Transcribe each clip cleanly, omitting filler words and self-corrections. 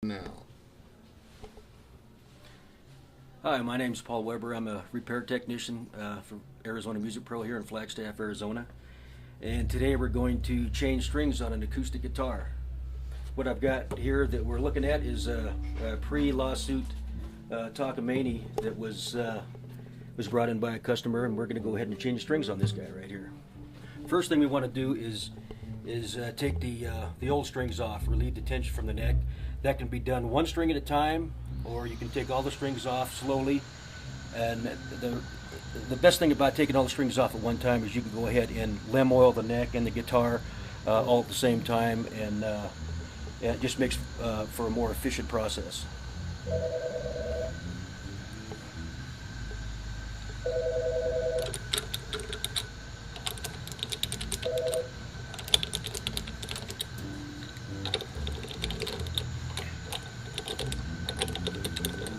Now. Hi, my name is Paul Weber. I'm a repair technician for Arizona Music Pro here in Flagstaff, Arizona. And today we're going to change strings on an acoustic guitar. What I've got here that we're looking at is a pre-lawsuit Takamine that was brought in by a customer, and we're going to go ahead and change strings on this guy right here. First thing we want to do is take the old strings off, relieve the tension from the neck. That can be done one string at a time, or you can take all the strings off slowly. And the best thing about taking all the strings off at one time is you can go ahead and lem oil the neck and the guitar all at the same time, and it just makes for a more efficient process.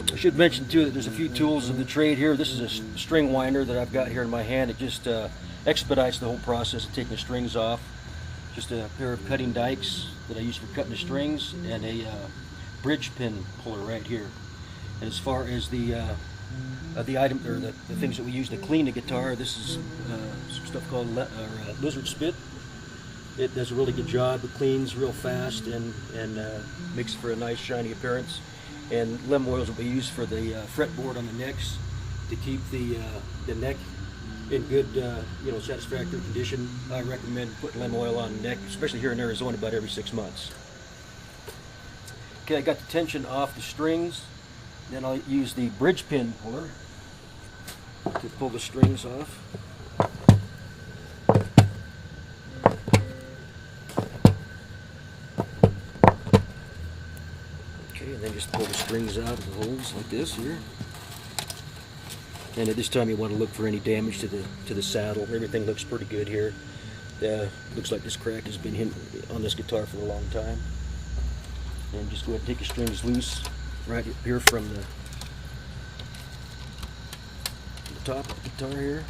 I should mention too that there's a few tools of the trade here. This is a string winder that I've got here in my hand. It just expedites the whole process of taking the strings off. Just a pair of cutting dikes that I use for cutting the strings, and a bridge pin puller right here. And as far as the item or the things that we use to clean the guitar, this is some stuff called lizard spit. It does a really good job. It cleans real fast and makes for a nice shiny appearance. And lem oils will be used for the fretboard on the necks to keep the neck in good, satisfactory condition. I recommend putting lem oil on the neck, especially here in Arizona, about every 6 months. Okay, I got the tension off the strings. Then I'll use the bridge pin puller to pull the strings off. And then just pull the strings out of the holes like this here. And at this time you want to look for any damage to the saddle. Everything looks pretty good here. Looks like this crack has been hit on this guitar for a long time. And just go ahead and take your strings loose right up here from the top of the guitar here.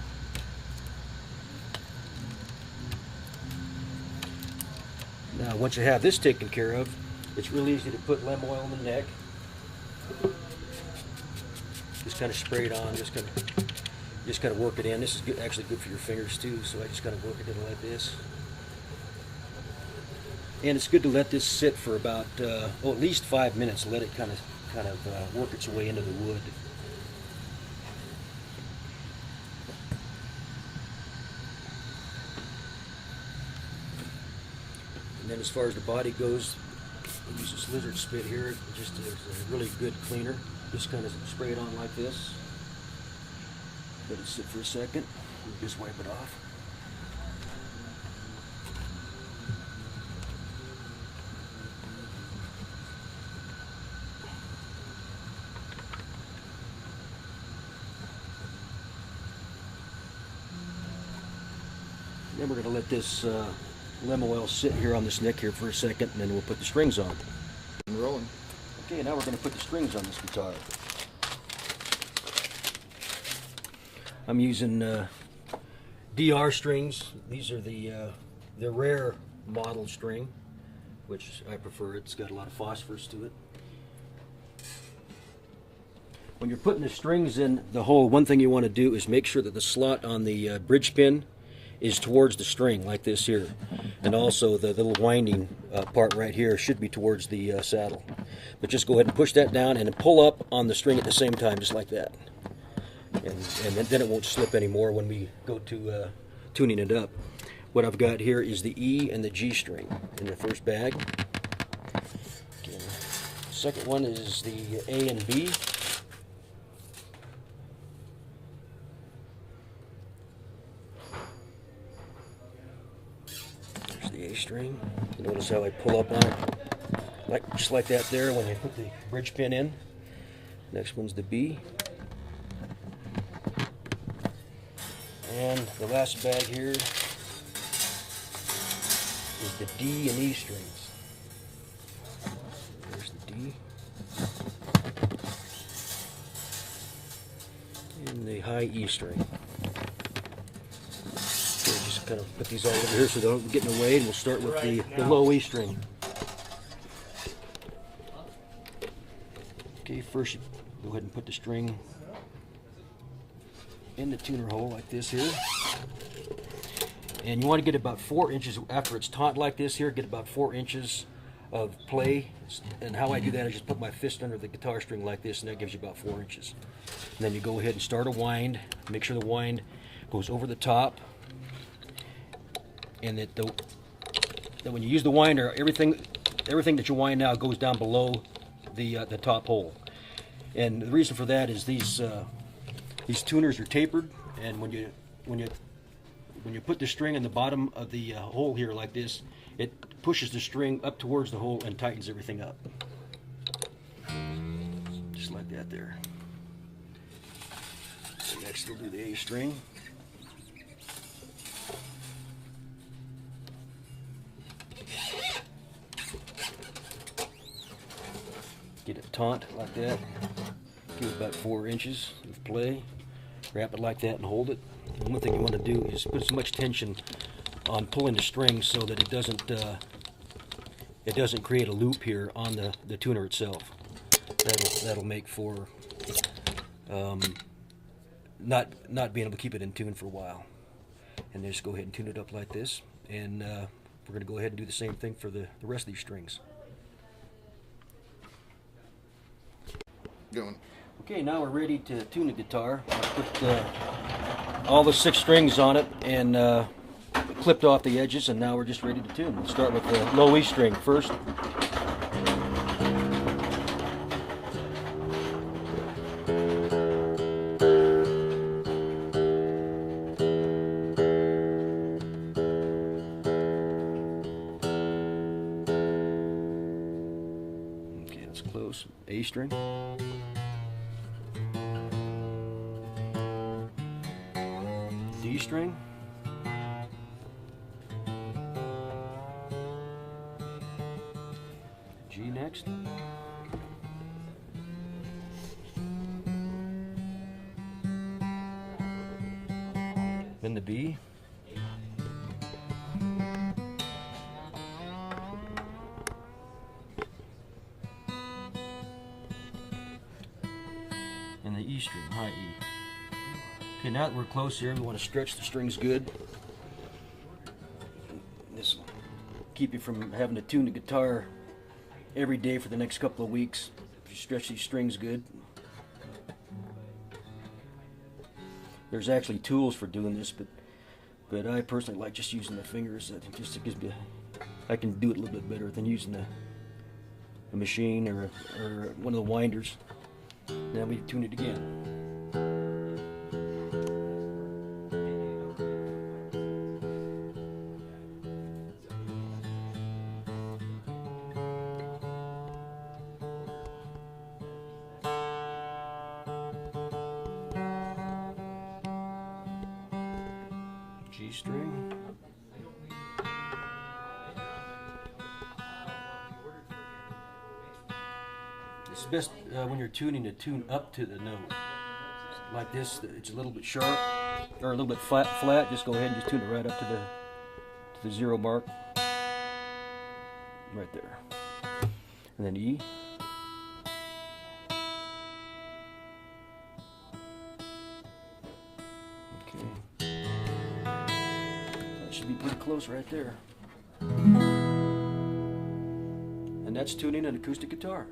Now once you have this taken care of, it's really easy to put lem oil in the neck. Just kind of spray it on, just kind of work it in. This is actually good for your fingers too, so I just kind of work it in like this. And it's good to let this sit for about at least 5 minutes. Let it kind of work its way into the wood. And then as far as the body goes, I use this lizard spit here. It just is a really good cleaner. Just kind of spray it on like this. Let it sit for a second. Just wipe it off. Then we're going to let this lem oil sit here on this neck here for a second, and then we'll put the strings on. And rolling. Okay, now we're going to put the strings on this guitar. I'm using DR strings. These are the rare model string, which I prefer. It's got a lot of phosphorus to it. When you're putting the strings in the hole, one thing you want to do is make sure that the slot on the bridge pin is towards the string, like this here. And also the little winding part right here should be towards the saddle. But just go ahead and push that down and then pull up on the string at the same time, just like that. And then it won't slip anymore when we go to tuning it up. What I've got here is the E and the G string in the first bag. Okay. The second one is the A and B. The A string. You notice how I pull up on it, just like that there when I put the bridge pin in. Next one's the B. And the last bag here is the D and E strings. There's the D. And the high E string. Just kind of put these all over here so they don't get in the way, and we'll start with the low E string. Okay, first you go ahead and put the string in the tuner hole like this here. And you want to get about 4 inches after it's taut like this here, get about 4 inches of play. And how I do that is just put my fist under the guitar string like this, and that gives you about 4 inches. And then you go ahead and start a wind. Make sure the wind goes over the top, and that when you use the winder, everything that you wind now goes down below the top hole. And the reason for that is these tuners are tapered, and when you put the string in the bottom of the hole here like this, it pushes the string up towards the hole and tightens everything up. Just like that there. So next we'll do the A string. Get it taut like that. Give it about 4 inches of play. Wrap it like that and hold it. And one thing you want to do is put as much tension on pulling the string so that it doesn't create a loop here on the tuner itself. That'll make for not being able to keep it in tune for a while. And just go ahead and tune it up like this. And we're going to go ahead and do the same thing for the rest of these strings. Going. Okay, now we're ready to tune the guitar. I put all the 6 strings on it and clipped off the edges, and now we're just ready to tune. We'll start with the low E string first. Okay, that's close. A string. D string, G next, then the B, and the E string, high E. Okay, now that we're close here, we want to stretch the strings good. This will keep you from having to tune the guitar every day for the next couple of weeks if you stretch these strings good. There's actually tools for doing this, but I personally like just using the fingers. Just it gives me, I can do it a little bit better than using a machine or one of the winders. Now we tune it again. G string. It's best when you're tuning to tune up to the note. Like this, it's a little bit sharp or a little bit flat. Just go ahead and just tune it right up to the 0 mark. Right there. And then E. Should be pretty close right there. And that's tuning an acoustic guitar.